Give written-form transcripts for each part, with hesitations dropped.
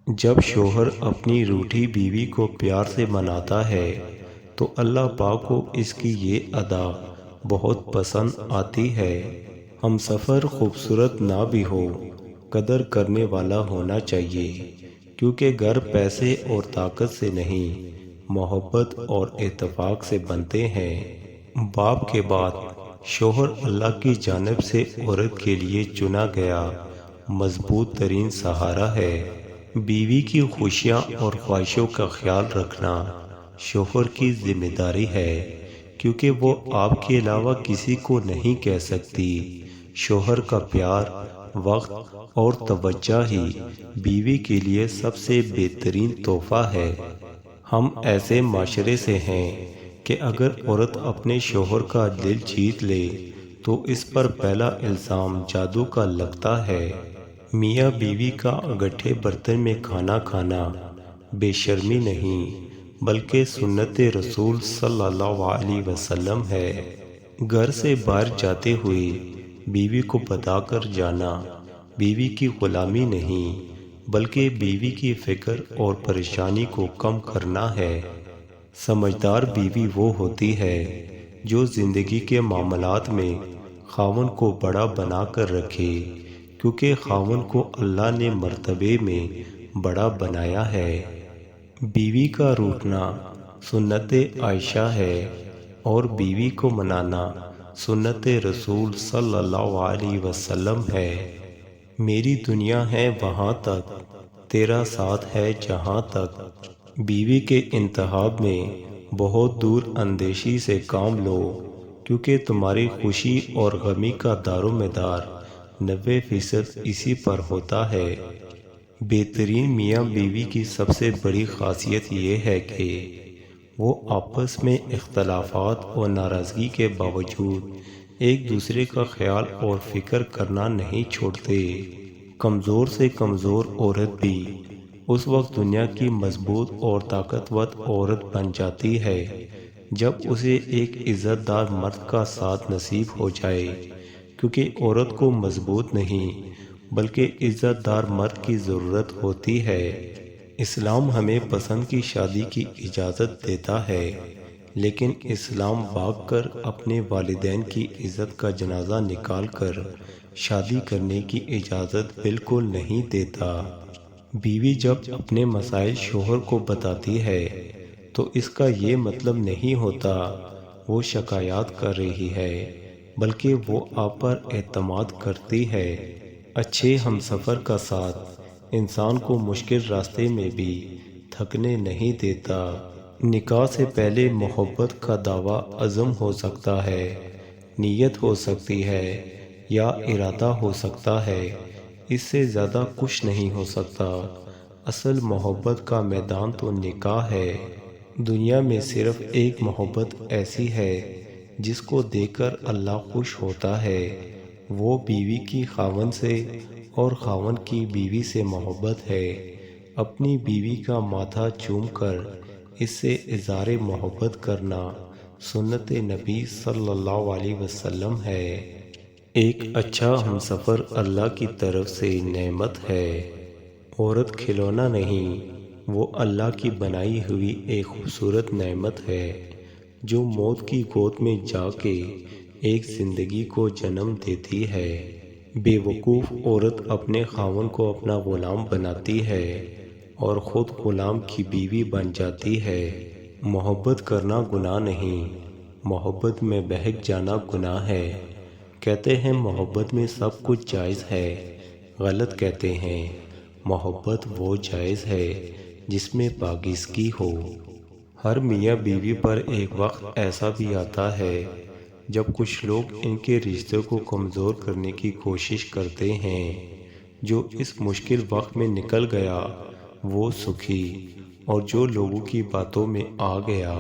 جب شوہر اپنی روٹھی بیوی کو پیار سے مناتا ہے تو اللہ پاک کو اس کی یہ ادا بہت پسند آتی ہے۔ ہم سفر خوبصورت نہ بھی ہو، قدر کرنے والا ہونا چاہیے، کیونکہ گھر پیسے اور طاقت سے نہیں، محبت اور اتفاق سے بنتے ہیں۔ باپ کے بعد شوہر اللہ کی جانب سے عورت کے لیے چنا گیا مضبوط ترین سہارا ہے۔ بیوی کی خوشیاں اور خواہشوں کا خیال رکھنا شوہر کی ذمہ داری ہے، کیونکہ وہ آپ کے علاوہ کسی کو نہیں کہہ سکتی۔ شوہر کا پیار، وقت اور توجہ ہی بیوی کے لیے سب سے بہترین تحفہ ہے۔ ہم ایسے معاشرے سے ہیں کہ اگر عورت اپنے شوہر کا دل جیت لے تو اس پر پہلا الزام جادو کا لگتا ہے۔ میاں بیوی کا اگٹھے برتن میں کھانا کھانا بے شرمی نہیں، بلکہ سنت رسول صلی اللہ علیہ وسلم ہے۔ گھر سے باہر جاتے ہوئے بیوی کو بتا کر جانا بیوی کی غلامی نہیں، بلکہ بیوی کی فکر اور پریشانی کو کم کرنا ہے۔ سمجھدار بیوی وہ ہوتی ہے جو زندگی کے معاملات میں خاوند کو بڑا بنا کر رکھے، کیونکہ خاوند کو اللہ نے مرتبے میں بڑا بنایا ہے۔ بیوی کا روٹھنا سنت عائشہ ہے اور بیوی کو منانا سنت رسول صلی اللہ علیہ وسلم ہے۔ میری دنیا ہے وہاں تک، تیرا ساتھ ہے جہاں تک۔ بیوی کے انتخاب میں بہت دور اندیشی سے کام لو، کیونکہ تمہاری خوشی اور غمی کا دار و مدار 90% اسی پر ہوتا ہے۔ بہترین میاں بیوی کی سب سے بڑی خاصیت یہ ہے کہ وہ آپس میں اختلافات اور ناراضگی کے باوجود ایک دوسرے کا خیال اور فکر کرنا نہیں چھوڑتے۔ کمزور سے کمزور عورت بھی اس وقت دنیا کی مضبوط اور طاقتور عورت بن جاتی ہے جب اسے ایک عزت دار مرد کا ساتھ نصیب ہو جائے، کیونکہ عورت کو مضبوط نہیں بلکہ عزت دار مرد کی ضرورت ہوتی ہے۔ اسلام ہمیں پسند کی شادی کی اجازت دیتا ہے، لیکن اسلام بھاگ کر اپنے والدین کی عزت کا جنازہ نکال کر شادی کرنے کی اجازت بالکل نہیں دیتا۔ بیوی جب اپنے مسائل شوہر کو بتاتی ہے تو اس کا یہ مطلب نہیں ہوتا وہ شکایات کر رہی ہے، بلکہ وہ آپ پر اعتماد کرتی ہے۔ اچھے ہمسفر کا ساتھ انسان کو مشکل راستے میں بھی تھکنے نہیں دیتا۔ نکاح سے پہلے محبت کا دعویٰ عزم ہو سکتا ہے، نیت ہو سکتی ہے یا ارادہ ہو سکتا ہے، اس سے زیادہ کچھ نہیں ہو سکتا۔ اصل محبت کا میدان تو نکاح ہے۔ دنیا میں صرف ایک محبت ایسی ہے جس کو دیکھ کر اللہ خوش ہوتا ہے، وہ بیوی کی خاوند سے اور خاوند کی بیوی سے محبت ہے۔ اپنی بیوی کا ماتھا چوم کر اس سے اظہار محبت کرنا سنت نبی صلی اللہ علیہ وسلم ہے۔ ایک اچھا ہمسفر اللہ کی طرف سے نعمت ہے۔ عورت کھلونا نہیں، وہ اللہ کی بنائی ہوئی ایک خوبصورت نعمت ہے جو موت کی گود میں جا کے ایک زندگی کو جنم دیتی ہے۔ بے وقوف عورت اپنے خاوند کو اپنا غلام بناتی ہے اور خود غلام کی بیوی بن جاتی ہے۔ محبت کرنا گناہ نہیں، محبت میں بہک جانا گناہ ہے۔ کہتے ہیں محبت میں سب کچھ جائز ہے، غلط کہتے ہیں۔ محبت وہ جائز ہے جس میں پاکیزگی ہو۔ ہر میاں بیوی پر ایک وقت ایسا بھی آتا ہے جب کچھ لوگ ان کے رشتے کو کمزور کرنے کی کوشش کرتے ہیں۔ جو اس مشکل وقت میں نکل گیا وہ سکھی، اور جو لوگوں کی باتوں میں آ گیا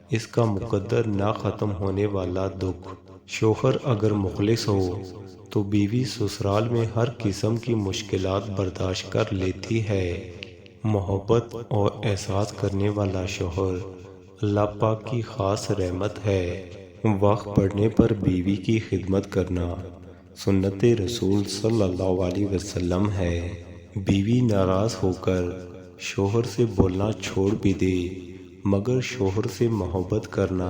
اس کا مقدر نہ ختم ہونے والا دکھ۔ شوہر اگر مخلص ہو تو بیوی سسرال میں ہر قسم کی مشکلات برداشت کر لیتی ہے۔ محبت اور احساس کرنے والا شوہر اللہ پاک کی خاص رحمت ہے۔ وقت پڑنے پر بیوی کی خدمت کرنا سنت رسول صلی اللہ علیہ وسلم ہے۔ بیوی ناراض ہو کر شوہر سے بولنا چھوڑ بھی دے، مگر شوہر سے محبت کرنا،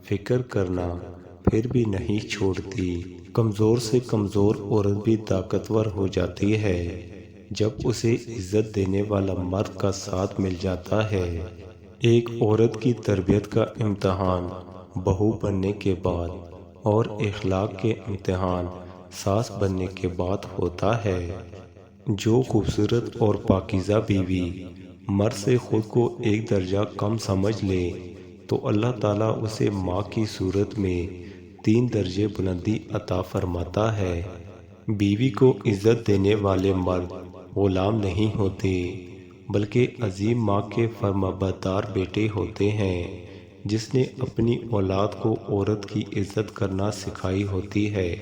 فکر کرنا پھر بھی نہیں چھوڑتی۔ کمزور سے کمزور عورت بھی طاقتور ہو جاتی ہے جب اسے عزت دینے والا مرد کا ساتھ مل جاتا ہے۔ ایک عورت کی تربیت کا امتحان بہو بننے کے بعد اور اخلاق کے امتحان ساس بننے کے بعد ہوتا ہے۔ جو خوبصورت اور پاکیزہ بیوی مرد سے خود کو ایک درجہ کم سمجھ لے تو اللہ تعالیٰ اسے ماں کی صورت میں 3 درجے بلندی عطا فرماتا ہے۔ بیوی کو عزت دینے والے مرد غلام نہیں ہوتے بلکہ عظیم ماں کے فرمانبردار بیٹے ہوتے ہیں، جس نے اپنی اولاد کو عورت کی عزت کرنا سکھائی ہوتی ہے۔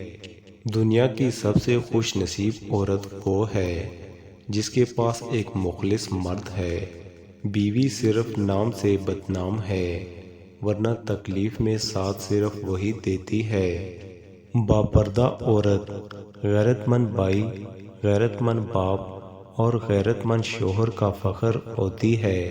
دنیا کی سب سے خوش نصیب عورت وہ ہے جس کے پاس ایک مخلص مرد ہے۔ بیوی صرف نام سے بدنام ہے، ورنہ تکلیف میں ساتھ صرف وہی دیتی ہے۔ باپردہ عورت غیرت مند بھائی، غیرت مند باپ اور غیرت مند شوہر کا فخر ہوتی ہے۔